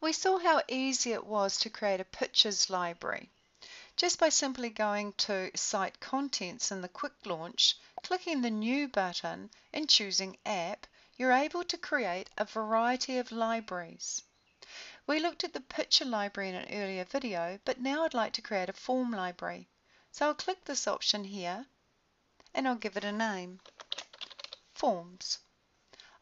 We saw how easy it was to create a pictures library. Just by simply going to Site Contents in the Quick Launch, clicking the New button and choosing App, you're able to create a variety of libraries. We looked at the picture library in an earlier video, but now I'd like to create a form library. So I'll click this option here and I'll give it a name, Forms.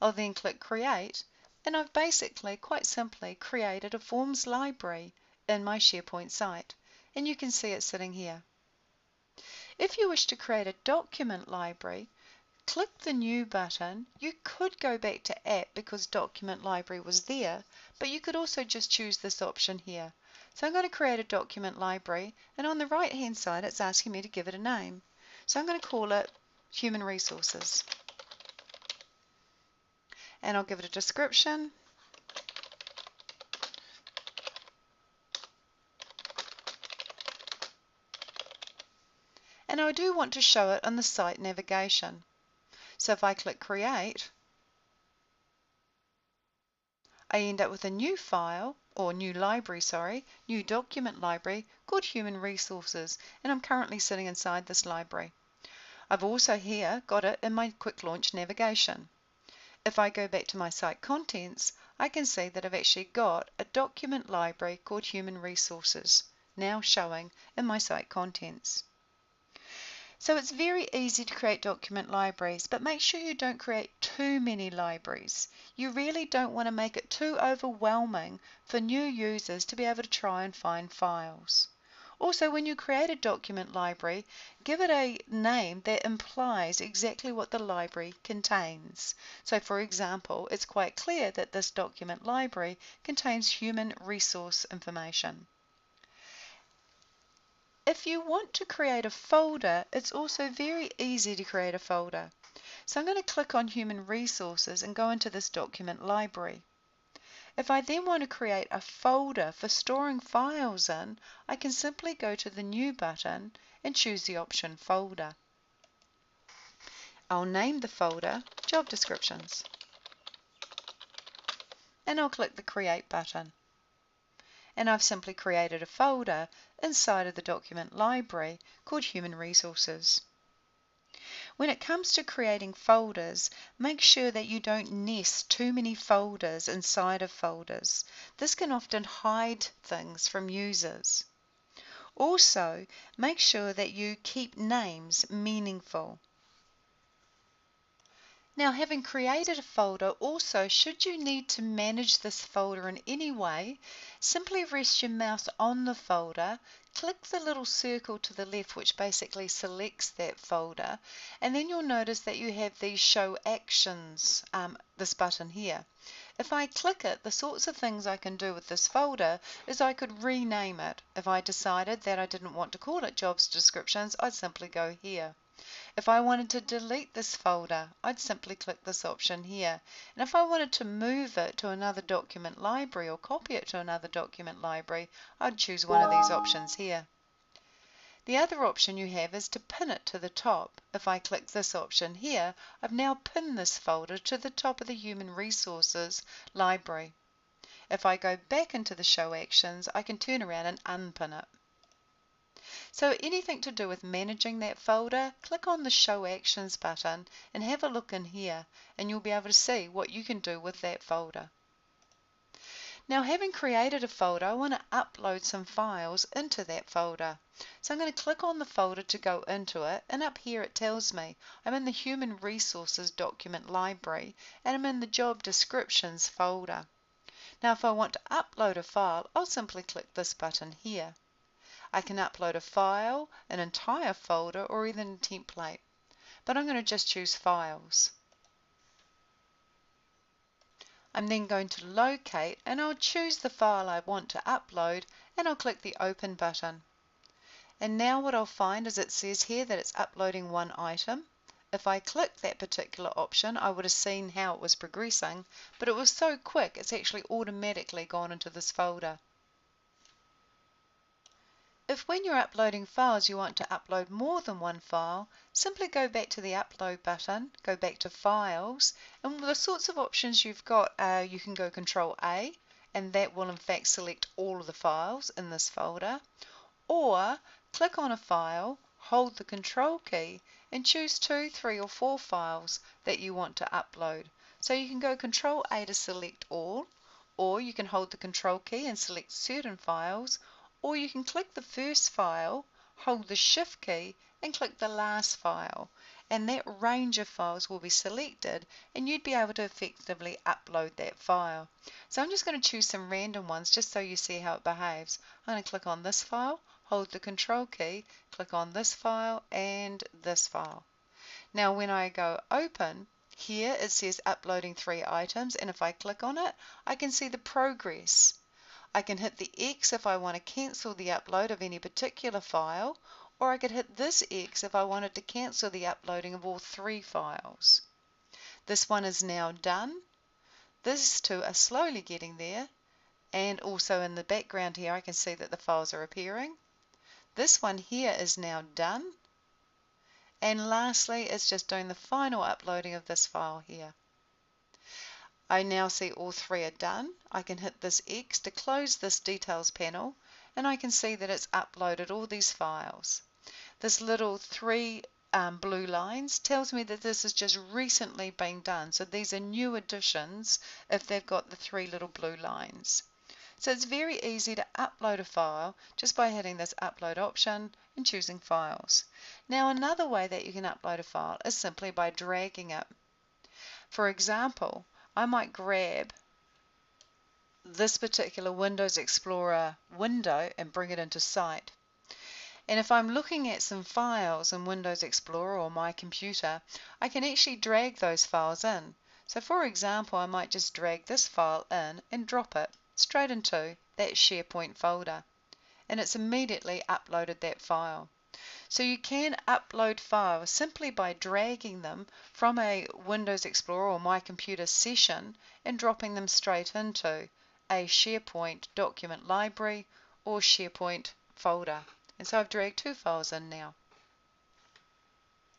I'll then click Create, and I've basically, quite simply, created a Forms library in my SharePoint site, and you can see it sitting here. If you wish to create a document library, click the New button. You could go back to App because Document Library was there, but you could also just choose this option here. So I'm going to create a document library, and on the right hand side it's asking me to give it a name. So I'm going to call it Human Resources. And I'll give it a description. And I do want to show it on the site navigation. So if I click Create, I end up with a new file, or new library, new document library called Human Resources, and I'm currently sitting inside this library. I've also here got it in my Quick Launch navigation. If I go back to my site contents, I can see that I've actually got a document library called Human Resources, now showing in my site contents. So it's very easy to create document libraries, but make sure you don't create too many libraries. You really don't want to make it too overwhelming for new users to be able to try and find files. Also, when you create a document library, give it a name that implies exactly what the library contains. So, for example, it's quite clear that this document library contains human resource information. If you want to create a folder, it's also very easy to create a folder. So I'm going to click on Human Resources and go into this document library. If I then want to create a folder for storing files in, I can simply go to the New button and choose the option Folder. I'll name the folder Job Descriptions. And I'll click the Create button. And I've simply created a folder inside of the document library called Human Resources. When it comes to creating folders, make sure that you don't nest too many folders inside of folders. This can often hide things from users. Also, make sure that you keep names meaningful. Now, having created a folder, also, should you need to manage this folder in any way, simply rest your mouse on the folder, click the little circle to the left which basically selects that folder, and then you'll notice that you have these Show Actions, this button here. If I click it, the sorts of things I can do with this folder is I could rename it. If I decided that I didn't want to call it Jobs Descriptions, I'd simply go here. If I wanted to delete this folder, I'd simply click this option here. And if I wanted to move it to another document library or copy it to another document library, I'd choose one of these options here. The other option you have is to pin it to the top. If I click this option here, I've now pinned this folder to the top of the Human Resources library. If I go back into the Show Actions, I can turn around and unpin it. So anything to do with managing that folder, click on the Show Actions button and have a look in here, and you'll be able to see what you can do with that folder. Now, having created a folder, I want to upload some files into that folder. So I'm going to click on the folder to go into it, and up here it tells me I'm in the Human Resources document library, and I'm in the Job Descriptions folder. Now, if I want to upload a file, I'll simply click this button here. I can upload a file, an entire folder, or even a template. But I'm going to just choose Files. I'm then going to locate, and I'll choose the file I want to upload, and I'll click the Open button. And now what I'll find is it says here that it's uploading one item. If I click that particular option, I would have seen how it was progressing, but it was so quick it's actually automatically gone into this folder. If when you're uploading files you want to upload more than one file, simply go back to the Upload button, go back to Files, and the sorts of options you've got are you can go Control A and that will in fact select all of the files in this folder. Or click on a file, hold the Control key, and choose 2, 3, or 4 files that you want to upload. So you can go Control A to select all, or you can hold the Control key and select certain files, or you can click the first file, hold the Shift key, and click the last file. And that range of files will be selected, and you'd be able to effectively upload that file. So I'm just going to choose some random ones just so you see how it behaves. I'm going to click on this file, hold the Control key, click on this file and this file. Now when I go open, here it says uploading 3 items, and if I click on it, I can see the progress. I can hit the X if I want to cancel the upload of any particular file, or I could hit this X if I wanted to cancel the uploading of all 3 files. This one is now done. These 2 are slowly getting there, and also in the background here I can see that the files are appearing. This one here is now done. And lastly, it's just doing the final uploading of this file here. I now see all 3 are done. I can hit this X to close this details panel, and I can see that it's uploaded all these files. This little 3 blue lines tells me that this has just recently been done. So these are new additions if they've got the 3 little blue lines. So it's very easy to upload a file just by hitting this upload option and choosing files. Now another way that you can upload a file is simply by dragging it. For example, I might grab this particular Windows Explorer window and bring it into Sight. And if I'm looking at some files in Windows Explorer or my computer, I can actually drag those files in. So for example, I might just drag this file in and drop it straight into that SharePoint folder, and it's immediately uploaded that file. So you can upload files simply by dragging them from a Windows Explorer or My Computer session and dropping them straight into a SharePoint document library or SharePoint folder. And so I've dragged 2 files in now.